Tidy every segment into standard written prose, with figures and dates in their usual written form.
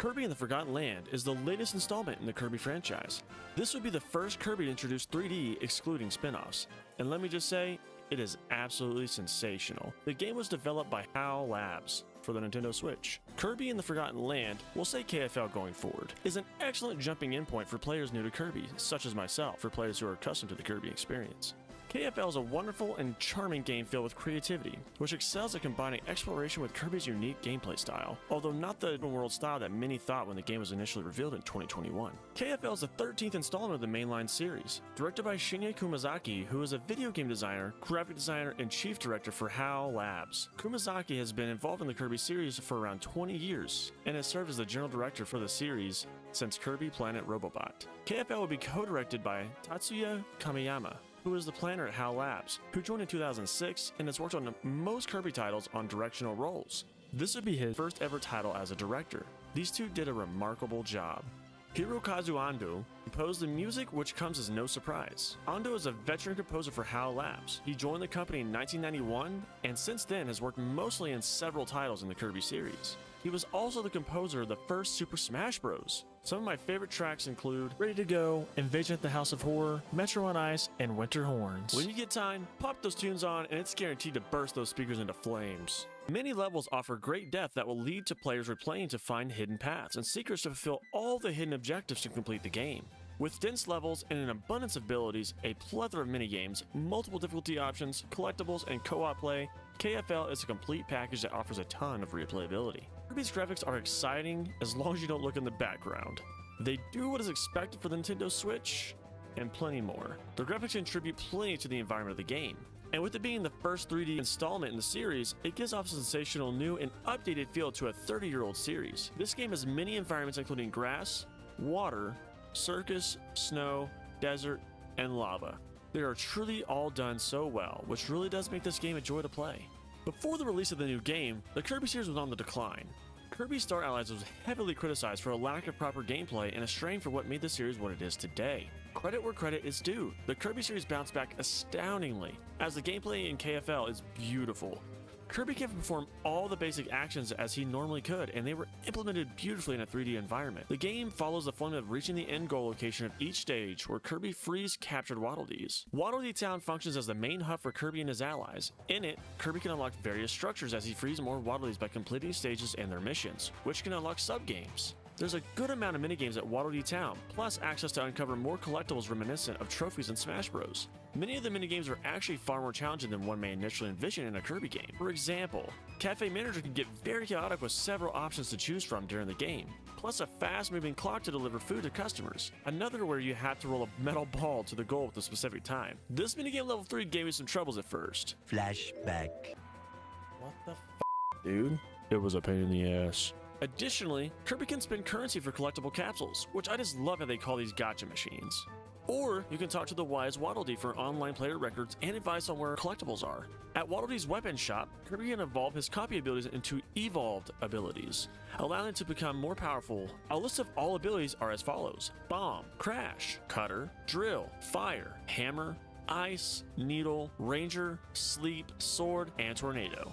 Kirby and the Forgotten Land is the latest installment in the Kirby franchise. This would be the first Kirby to introduce 3D excluding spin-offs, and let me just say, it is absolutely sensational. The game was developed by HAL Labs for the Nintendo Switch. Kirby and the Forgotten Land, we'll say KFL going forward, is an excellent jumping in point for players new to Kirby, such as myself, for players who are accustomed to the Kirby experience. KFL is a wonderful and charming game filled with creativity, which excels at combining exploration with Kirby's unique gameplay style, although not the open world style that many thought when the game was initially revealed in 2021. KFL is the 13th installment of the mainline series, directed by Shinya Kumazaki, who is a video game designer, graphic designer, and chief director for HAL Labs. Kumazaki has been involved in the Kirby series for around 20 years, and has served as the general director for the series since Kirby Planet Robobot. KFL will be co-directed by Tatsuya Kamiyama, who is the planner at HAL Labs, who joined in 2006 and has worked on most Kirby titles on directional roles. This would be his first ever title as a director. These two did a remarkable job. Hirokazu Ando composed the music, which comes as no surprise. Ando is a veteran composer for HAL Labs. He joined the company in 1991 and since then has worked mostly in several titles in the Kirby series. He was also the composer of the first Super Smash Bros. Some of my favorite tracks include Ready to Go, Invasion at the House of Horror, Metro on Ice, and Winter Horns. When you get time, pop those tunes on and it's guaranteed to burst those speakers into flames. Many levels offer great depth that will lead to players replaying to find hidden paths and secrets to fulfill all the hidden objectives to complete the game. With dense levels and an abundance of abilities, a plethora of minigames, multiple difficulty options, collectibles, and co-op play, KFL is a complete package that offers a ton of replayability. Kirby's graphics are exciting as long as you don't look in the background. They do what is expected for the Nintendo Switch, and plenty more. The graphics contribute plenty to the environment of the game. And with it being the first 3D installment in the series, it gives off a sensational new and updated feel to a 30-year-old series. This game has many environments including grass, water, circus, snow, desert, and lava. They are truly all done so well, which really does make this game a joy to play. Before the release of the new game, the Kirby series was on the decline. Kirby Star Allies was heavily criticized for a lack of proper gameplay and a strain for what made the series what it is today. Credit where credit is due. The Kirby series bounced back astoundingly, as the gameplay in KFL is beautiful. Kirby can perform all the basic actions as he normally could, and they were implemented beautifully in a 3D environment. The game follows the formula of reaching the end goal location of each stage, where Kirby frees captured Waddle Dees. Waddle Dee Town functions as the main hub for Kirby and his allies. In it, Kirby can unlock various structures as he frees more Waddle Dees by completing stages and their missions, which can unlock sub-games. There's a good amount of minigames at Waddle Dee Town, plus access to uncover more collectibles reminiscent of trophies in Smash Bros. Many of the minigames are actually far more challenging than one may initially envision in a Kirby game. For example, Cafe Manager can get very chaotic with several options to choose from during the game, plus a fast-moving clock to deliver food to customers. Another where you have to roll a metal ball to the goal at a specific time. This minigame level 3 gave me some troubles at first. Flashback. What the f***, dude? It was a pain in the ass. Additionally, Kirby can spend currency for collectible capsules, which I just love how they call these gacha machines. Or you can talk to the wise Waddle Dee for online player records and advice on where collectibles are. At Waddle Dee's weapon shop, Kirby can evolve his copy abilities into evolved abilities, allowing them to become more powerful. A list of all abilities are as follows: Bomb, Crash, Cutter, Drill, Fire, Hammer, Ice, Needle, Ranger, Sleep, Sword, and Tornado.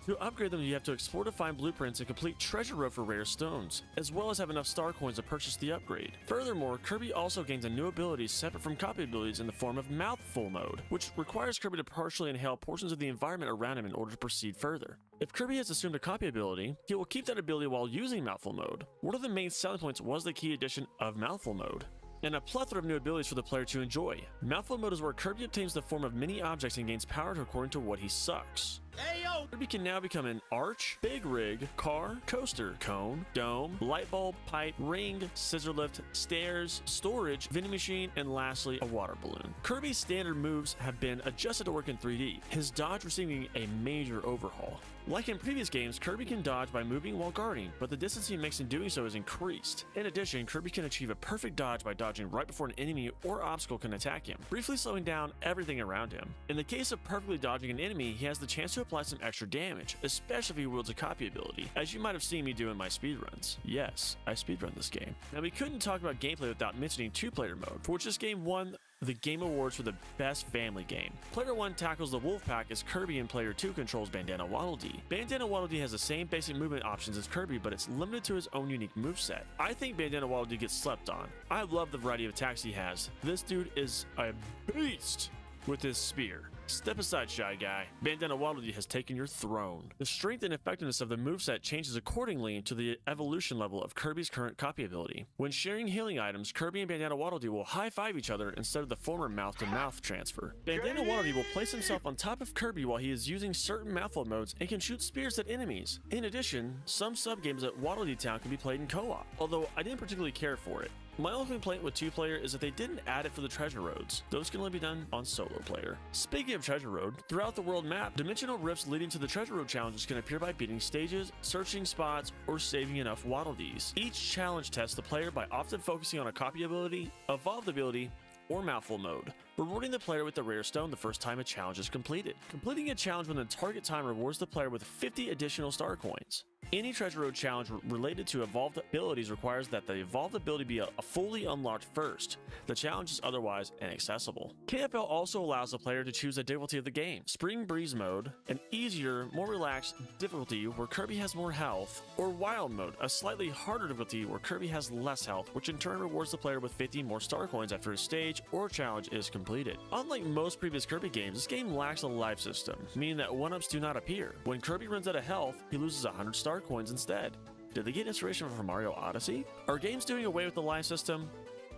To upgrade them, you have to explore to find blueprints and complete treasure row for rare stones, as well as have enough star coins to purchase the upgrade. Furthermore, Kirby also gains a new ability separate from copy abilities in the form of Mouthful Mode, which requires Kirby to partially inhale portions of the environment around him in order to proceed further. If Kirby has assumed a copy ability, he will keep that ability while using Mouthful Mode. One of the main selling points was the key addition of Mouthful Mode, and a plethora of new abilities for the player to enjoy. Mouthful Mode is where Kirby obtains the form of many objects and gains power according to what he sucks. Ayo! Kirby can now become an arch, big rig, car, coaster, cone, dome, light bulb, pipe, ring, scissor lift, stairs, storage, vending machine, and lastly, a water balloon. Kirby's standard moves have been adjusted to work in 3D, his dodge receiving a major overhaul. Like in previous games, Kirby can dodge by moving while guarding, but the distance he makes in doing so is increased. In addition, Kirby can achieve a perfect dodge by dodging right before an enemy or obstacle can attack him, briefly slowing down everything around him. In the case of perfectly dodging an enemy, he has the chance to apply some extra damage, especially if he wields a copy ability, as you might have seen me do in my speedruns. Yes, I speedrun this game. Now, we couldn't talk about gameplay without mentioning two-player mode, for which this game won the Game Awards for the Best Family Game. Player 1 tackles the wolf pack as Kirby, and player 2 controls Bandana Waddle Dee. Bandana Waddle Dee has the same basic movement options as Kirby, but it's limited to his own unique moveset. I think Bandana Waddle Dee gets slept on. I love the variety of attacks he has. This dude is a beast with his spear. Step aside, Shy Guy. Bandana Waddle Dee has taken your throne. The strength and effectiveness of the moveset changes accordingly to the evolution level of Kirby's current copy ability. When sharing healing items, Kirby and Bandana Waddle Dee will high-five each other instead of the former mouth-to-mouth transfer. Bandana Waddle Dee will place himself on top of Kirby while he is using certain mouthful modes and can shoot spears at enemies. In addition, some sub-games at Waddle Dee Town can be played in co-op, although I didn't particularly care for it. My only complaint with 2-player is that they didn't add it for the treasure roads. Those can only be done on solo player. Speaking of treasure road, throughout the world map, dimensional rifts leading to the treasure road challenges can appear by beating stages, searching spots, or saving enough Waddle Dees. Each challenge tests the player by often focusing on a copy ability, evolved ability, or mouthful mode, rewarding the player with the rare stone the first time a challenge is completed. Completing a challenge within the target time rewards the player with 50 additional star coins. Any treasure road challenge related to evolved abilities requires that the evolved ability be a fully unlocked first. The challenge is otherwise inaccessible. KFL also allows the player to choose the difficulty of the game. Spring Breeze mode, an easier, more relaxed difficulty where Kirby has more health, or Wild mode, a slightly harder difficulty where Kirby has less health, which in turn rewards the player with 50 more star coins after a stage or challenge is completed. Unlike most previous Kirby games, this game lacks a life system, meaning that 1-ups do not appear. When Kirby runs out of health, he loses 100 star coins instead. Did they get inspiration from Mario Odyssey? Are games doing away with the life system?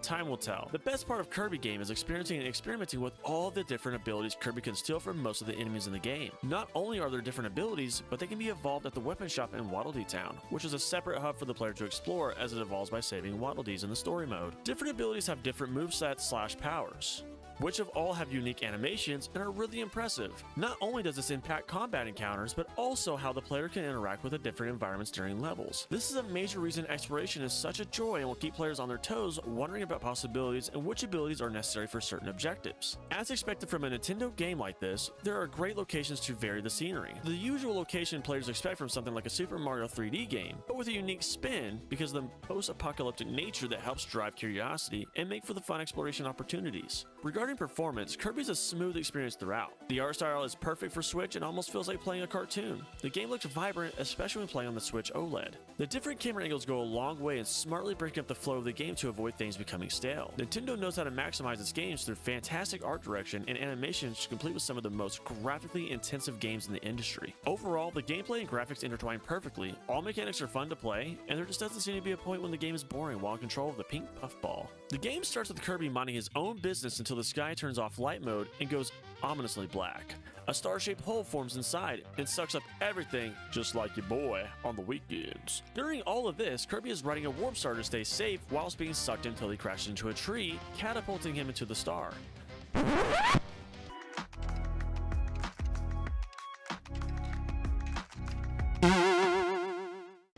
Time will tell. The best part of Kirby game is experiencing and experimenting with all the different abilities Kirby can steal from most of the enemies in the game. Not only are there different abilities, but they can be evolved at the weapon shop in Waddle Dee Town, which is a separate hub for the player to explore as it evolves by saving Waddle Dees in the story mode. Different abilities have different movesets / powers, which of all have unique animations and are really impressive. Not only does this impact combat encounters, but also how the player can interact with the different environments during levels. This is a major reason exploration is such a joy and will keep players on their toes, wondering about possibilities and which abilities are necessary for certain objectives. As expected from a Nintendo game like this, there are great locations to vary the scenery. The usual location players expect from something like a Super Mario 3D game, but with a unique spin because of the post-apocalyptic nature that helps drive curiosity and make for the fun exploration opportunities. Regarding performance, Kirby's a smooth experience throughout. The art style is perfect for Switch and almost feels like playing a cartoon. The game looks vibrant, especially when playing on the Switch OLED. The different camera angles go a long way in smartly breaking up the flow of the game to avoid things becoming stale. Nintendo knows how to maximize its games through fantastic art direction and animations, complete with some of the most graphically intensive games in the industry. Overall, the gameplay and graphics intertwine perfectly, all mechanics are fun to play, and there just doesn't seem to be a point when the game is boring while in control of the pink puffball. The game starts with Kirby minding his own business until the sky turns off light mode and goes ominously black. A star-shaped hole forms inside and sucks up everything, just like your boy on the weekends. During all of this, Kirby is riding a warp star to stay safe whilst being sucked until he crashes into a tree, catapulting him into the star.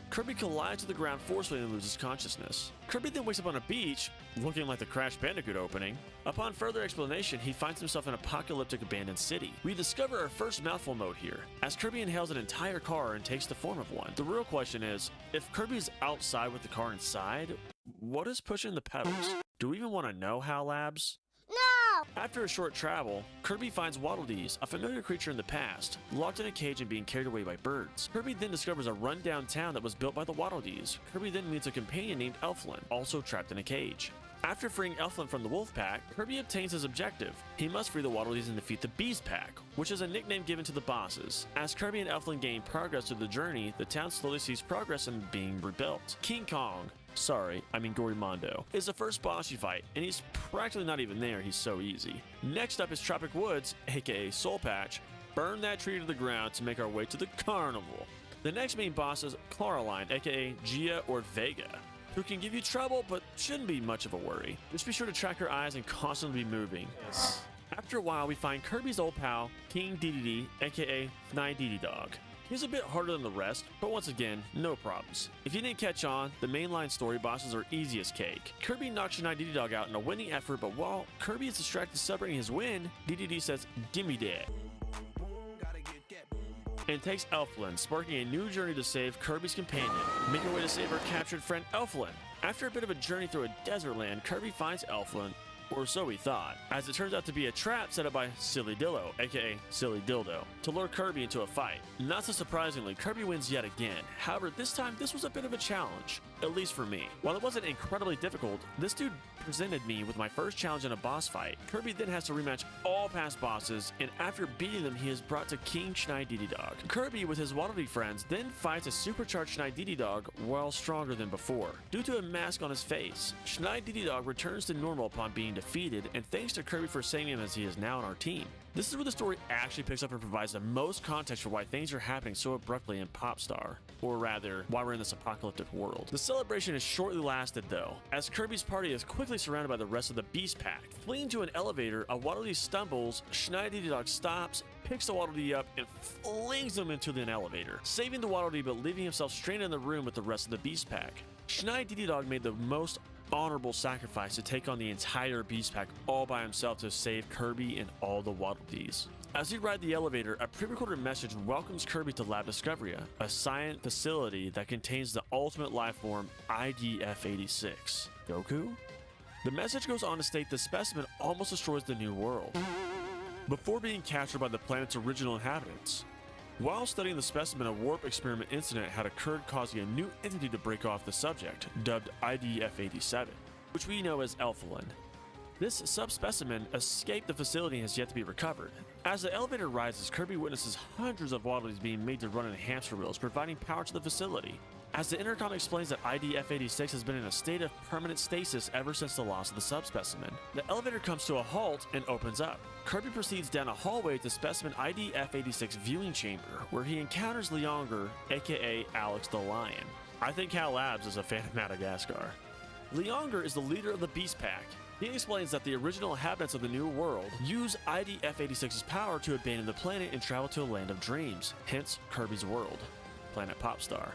Kirby collides to the ground forcefully and loses consciousness. Kirby then wakes up on a beach, looking like the Crash Bandicoot opening. Upon further explanation, he finds himself in an apocalyptic abandoned city. We discover our first mouthful mode here, as Kirby inhales an entire car and takes the form of one. The real question is, if Kirby's outside with the car inside, what is pushing the pedals? Do we even want to know, HAL Labs? After a short travel, Kirby finds Waddle Dees, a familiar creature in the past, locked in a cage and being carried away by birds. Kirby then discovers a rundown town that was built by the Waddle Dees. Kirby then meets a companion named Elflin, also trapped in a cage. After freeing Elflin from the wolf pack, Kirby obtains his objective. He must free the Waddle Dees and defeat the Beast Pack, which is a nickname given to the bosses. As Kirby and Elflin gain progress through the journey, the town slowly sees progress in being rebuilt. King Kong, sorry, I mean Gorimondo, is the first boss you fight, and he's practically not even there, he's so easy. Next up is Tropic Woods, aka Soul Patch. Burn that tree to the ground to make our way to the carnival. The next main boss is Coraline, aka Gia or Vega, who can give you trouble but shouldn't be much of a worry. Just be sure to track her eyes and constantly be moving. Yes. After a while, we find Kirby's old pal, King Dedede, aka Schnidog. He's a bit harder than the rest, but once again, no problems. If you didn't catch on, the mainline story bosses are easy as cake. Kirby knocks Schnidog out in a winning effort, but while Kirby is distracted celebrating his win, Dedede says, "Gimme that," and takes Elflin, sparking a new journey to save Kirby's companion, making her way to save her captured friend Elflin. After a bit of a journey through a desert land, Kirby finds Elflin, or so we thought, as it turns out to be a trap set up by Silly Dillo, aka Silly Dildo, to lure Kirby into a fight. Not so surprisingly, Kirby wins yet again. However, this time this was a bit of a challenge, at least for me. While it wasn't incredibly difficult, this dude presented me with my first challenge in a boss fight. Kirby then has to rematch all past bosses, and after beating them, he is brought to King Schnidog. Kirby, with his Waddle Dee friends, then fights a supercharged Schnidog while stronger than before. Due to a mask on his face, Schnidog returns to normal upon being defeated, and thanks to Kirby for saving him as he is now on our team. This is where the story actually picks up and provides the most context for why things are happening so abruptly in Popstar, or rather, why we're in this apocalyptic world. The celebration is shortly lasted though, as Kirby's party is quickly surrounded by the rest of the Beast Pack. Fleeing to an elevator, a Waddle Dee stumbles, Schnidog stops, picks the Waddle Dee up, and flings him into an elevator, saving the Waddle Dee but leaving himself stranded in the room with the rest of the Beast Pack. Schnidog made the most honorable sacrifice to take on the entire Beast Pack all by himself to save Kirby and all the Waddle Dees. As he rides the elevator, a pre-recorded message welcomes Kirby to Lab Discoveria, a science facility that contains the ultimate life form IDF-86. Goku? The message goes on to state the specimen almost destroys the new world, before being captured by the planet's original inhabitants. While studying the specimen, a warp experiment incident had occurred, causing a new entity to break off the subject, dubbed IDF-87, which we know as Elfalin. This subspecimen escaped the facility and has yet to be recovered. As the elevator rises, Kirby witnesses hundreds of Waddle Dees being made to run in hamster wheels, providing power to the facility. As the intercom explains that IDF-86 has been in a state of permanent stasis ever since the loss of the subspecimen. The elevator comes to a halt and opens up. Kirby proceeds down a hallway to specimen IDF-86 viewing chamber, where he encounters Leonger, aka Alex the Lion. I think Cal Labs is a fan of Madagascar. Leonger is the leader of the Beast Pack. He explains that the original inhabitants of the New World use IDF-86's power to abandon the planet and travel to a land of dreams, hence Kirby's world, Planet Popstar.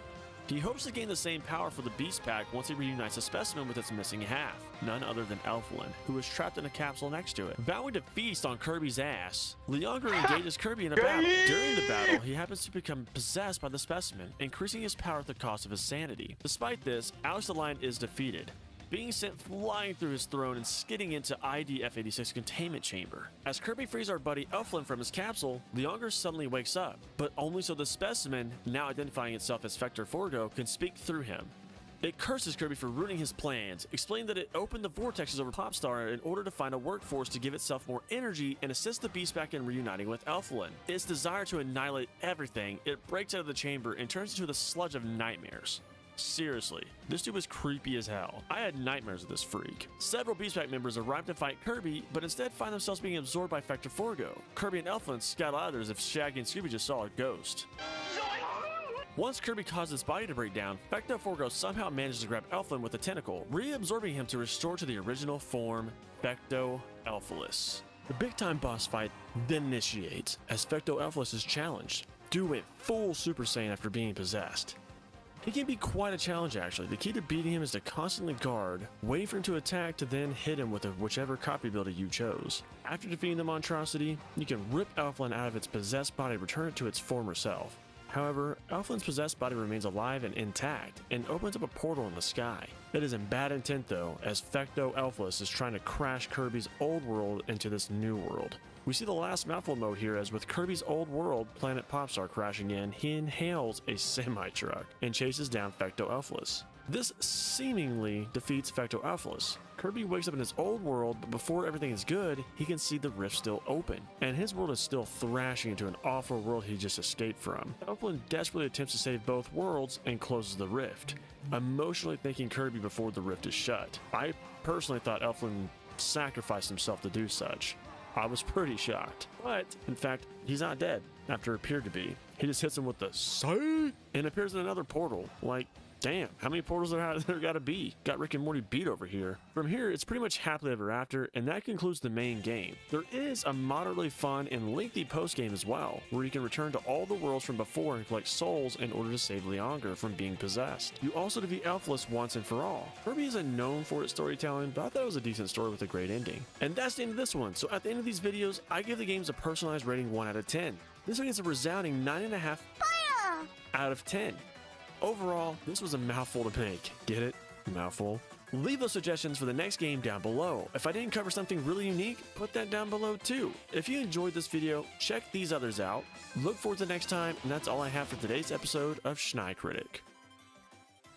He hopes to gain the same power for the Beast Pack once he reunites the specimen with its missing half, none other than Elfalin, who is trapped in a capsule next to it. Vowing to feast on Kirby's ass, Leonger engages Kirby in a battle. During the battle, he happens to become possessed by the specimen, increasing his power at the cost of his sanity. Despite this, Alex the Lion is defeated, being sent flying through his throne and skidding into IDF-86 containment chamber. As Kirby frees our buddy Elfalin from his capsule, Leonger suddenly wakes up, but only so the specimen, now identifying itself as Vector Forgo, can speak through him. It curses Kirby for ruining his plans, explaining that it opened the vortexes over Popstar in order to find a workforce to give itself more energy and assist the Beast Pack in reuniting with Elfalin. Its desire to annihilate everything, it breaks out of the chamber and turns into the sludge of nightmares. Seriously, this dude was creepy as hell. I had nightmares of this freak. Several Beast Pack members arrive to fight Kirby, but instead find themselves being absorbed by Vector Forgo. Kirby and Elfalin scout out as if Shaggy and Scooby just saw a ghost. Once Kirby causes his body to break down, Vector Forgo somehow manages to grab Elfalin with a tentacle, reabsorbing him to restore to the original form, Vecto Elfalis. The big time boss fight then initiates, as Vecto Elfalis is challenged. Dude went full Super Saiyan after being possessed. He can be quite a challenge actually. The key to beating him is to constantly guard, wait for him to attack to then hit him with whichever copy ability you chose. After defeating the monstrosity, you can rip Elfalin out of its possessed body and return it to its former self. However, Elflin's possessed body remains alive and intact, and opens up a portal in the sky. It is in bad intent though, as Vecto Elfalis is trying to crash Kirby's old world into this new world. We see the last mouthful mode here, as with Kirby's old world, Planet Popstar, crashing in, he inhales a semi-truck and chases down Vecto Elfalis. This seemingly defeats Vecto Elfalis. Kirby wakes up in his old world, but before everything is good, he can see the rift still open, and his world is still thrashing into an awful world he just escaped from. Elfalin desperately attempts to save both worlds and closes the rift, emotionally thanking Kirby before the rift is shut. I personally thought Elfalin sacrificed himself to do such. I was pretty shocked. But, in fact, he's not dead, after it appeared to be. He just hits him with the sight and appears in another portal. Like, damn, how many portals there gotta be? Got Rick and Morty beat over here. From here, it's pretty much happily ever after, and that concludes the main game. There is a moderately fun and lengthy post-game as well, where you can return to all the worlds from before and collect souls in order to save Leonger from being possessed. You also defeat Elfalis once and for all. Kirby isn't known for its storytelling, but I thought it was a decent story with a great ending. And that's the end of this one, so at the end of these videos, I give the games a personalized rating 1 out of 10. This one gets a resounding 9.5 out of 10. Overall, this was a mouthful to make, get it? mouthful. Leave those suggestions for the next game down below. If I didn't cover something really unique, put that down below too. If you enjoyed this video, check these others out. Look forward to next time, and that's all I have for today's episode of Schni Critic.